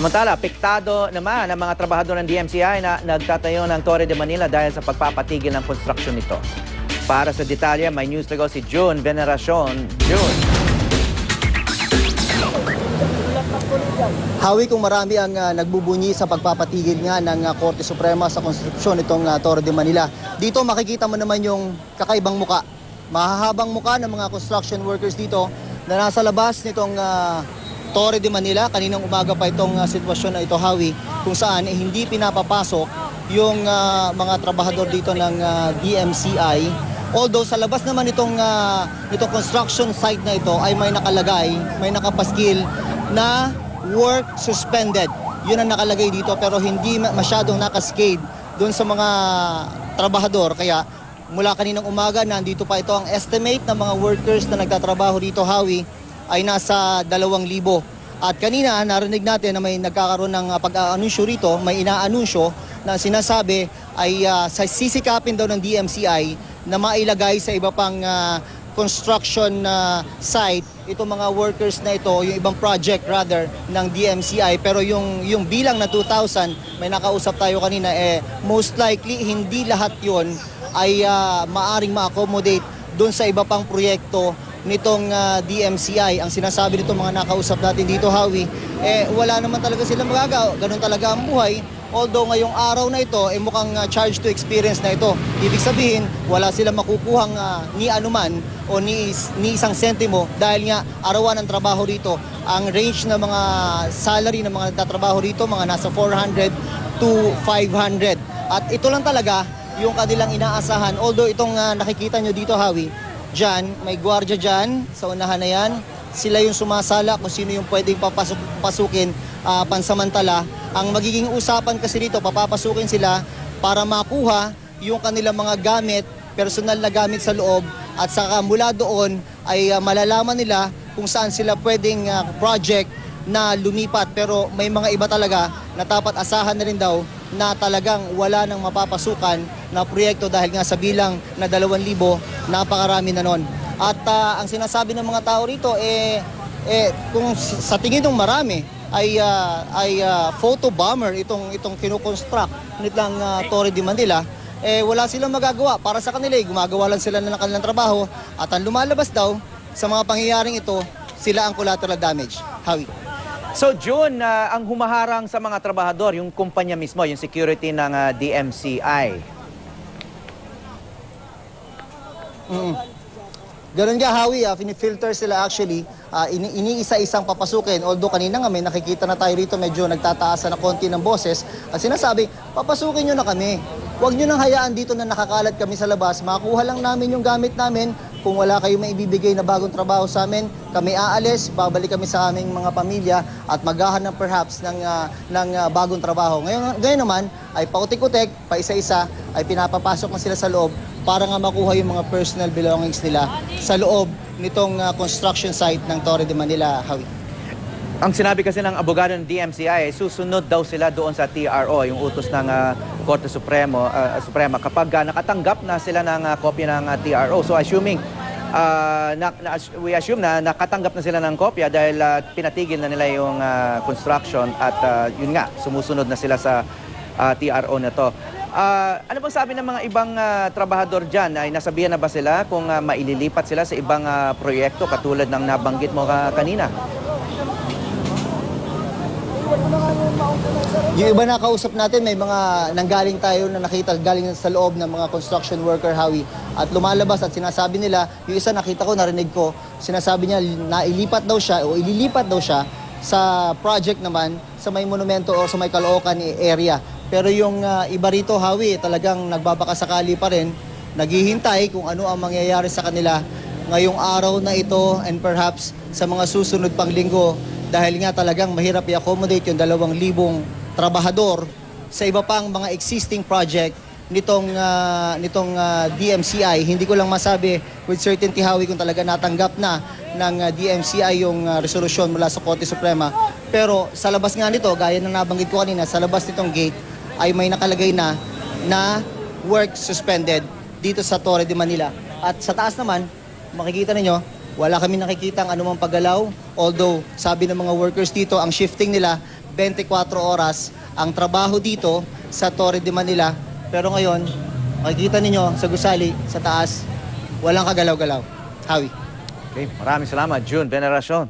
Samantala, apektado naman ang mga trabahador ng DMCI na nagtatayo ng Torre de Manila dahil sa pagpapatigil ng konstruksyon nito. Para sa detalye, may news to go si June Veneracion. June. Hawi kung marami ang nagbubunyi sa pagpapatigil nga ng Korte Suprema sa konstruksyon nitong Torre de Manila. Dito makikita mo naman yung kakaibang muka. Mahahabang muka ng mga construction workers dito na nasa labas nitong Torre de Manila. Kaninang umaga pa itong sitwasyon na ito, Hawi, kung saan hindi pinapapasok yung mga trabahador dito ng DMCI. Although sa labas naman itong construction site na ito ay may nakalagay, may nakapaskil na work suspended. Yun ang nakalagay dito pero hindi masyadong nakaskade doon sa mga trabahador. Kaya mula kaninang umaga, nandito pa ito. Ang estimate ng mga workers na nagtatrabaho dito, Hawi, ay nasa 2,000. At kanina narinig natin na may nagkakaroon ng pag-aanunsyo rito, may inaanunsyo na sinasabi ay sisikapin daw ng DMCI na mailagay sa iba pang construction site itong mga workers na ito, yung ibang project rather ng DMCI. Pero yung bilang na 2,000, may nakausap tayo kanina, most likely hindi lahat yon ay maaring ma-accommodate doon sa iba pang proyekto nitong DMCI. Ang sinasabi nito mga nakausap natin dito, Hawi, wala naman talaga silang magagawa. Ganun talaga ang buhay. Although ngayong araw na ito, mukhang charge to experience na ito. Ibig sabihin, wala silang makukuhang ni anuman o ni isang sentimo dahil nga arawan ng trabaho rito. Ang range ng mga salary ng mga nagtatrabaho rito, mga nasa 400 to 500. At ito lang talaga yung kanilang inaasahan. Although itong nakikita nyo dito, Hawi, dyan, may gwardiya dyan sa unahan na yan. Sila yung sumasala kung sino yung pwedeng pasukin pansamantala. Ang magiging usapan kasi dito, papapasukin sila para makuha yung kanilang mga gamit, personal na gamit sa loob, at saka mula doon ay malalaman nila kung saan sila pwedeng project na lumipat. Pero may mga iba talaga na dapat asahan na rin daw na talagang wala nang mapapasukan na proyekto dahil nga sa bilang na 2,000, napakarami na nun. At ang sinasabi ng mga tao rito, kung sa tingin ng marami, ay photo bomber itong kinukonstruct nitong Torre de Manila, wala silang magagawa. Para sa kanila, gumagawa lang sila ng kanilang trabaho at ang lumalabas daw sa mga pangyayaring ito, sila ang collateral damage. Hawi. So June, ang humaharang sa mga trabahador, yung kumpanya mismo, yung security ng DMCI. Ganun nga, Hawi, filter sila actually, iniisa-isang papasukin. Although kanina nga may nakikita na tayo rito, medyo nagtataasan na konti ng boses. At sinasabi, papasukin nyo na kami. Huwag nyo nang hayaan dito na nakakalat kami sa labas. Makuha lang namin yung gamit namin. Kung wala kayong maibibigay na bagong trabaho sa amin, kami aalis, babalik kami sa aming mga pamilya at maghahanap perhaps ng bagong trabaho. Ngayon naman ay pautik-utik, pa isa-isa, ay pinapapasok na sila sa loob para nga makuha yung mga personal belongings nila sa loob nitong construction site ng Torre de Manila, Hawi. Ang sinabi kasi ng abogado ng DMCI, susunod daw sila doon sa TRO, yung utos ng Korte Suprema, kapag nakatanggap na sila ng kopya ng TRO. So assuming, we assume na nakatanggap na sila ng kopya dahil pinatigil na nila yung construction at yun nga, sumusunod na sila sa TRO na to. Ano bang sabi ng mga ibang trabahador dyan? Ay nasabihan na ba sila kung maililipat sila sa ibang proyekto katulad ng nabanggit mo kanina? Yung iba na kausap natin, may mga nanggaling tayo na nakita galing sa loob ng mga construction worker, Hawi, at lumalabas at sinasabi nila, yung isa nakita ko, narinig ko, sinasabi niya nailipat daw siya o ililipat daw siya sa project naman sa may monumento o sa may Caloocan area. Pero yung iba rito, Hawi, talagang nagbabakasakali pa rin, naghihintay kung ano ang mangyayari sa kanila ngayong araw na ito and perhaps sa mga susunod pang linggo. Dahil nga talagang mahirap i-accommodate yung 2,000 trabahador sa iba pang mga existing project nitong DMCI. Hindi ko lang masabi with certainty, Hawi, kung talaga natanggap na ng DMCI yung resolusyon mula sa Korte Suprema. Pero sa labas nga nito, gaya ng nabanggit ko kanina, sa labas nitong gate ay may nakalagay na work suspended dito sa Torre de Manila. At sa taas naman, makikita ninyo, wala kami nakikita ang anumang paggalaw. Although, sabi ng mga workers dito, ang shifting nila 24 oras ang trabaho dito sa Torre de Manila. Pero ngayon, makikita ninyo sa gusali, sa taas, walang kagalaw-galaw. Howie. Okay, maraming salamat, June Veneracion.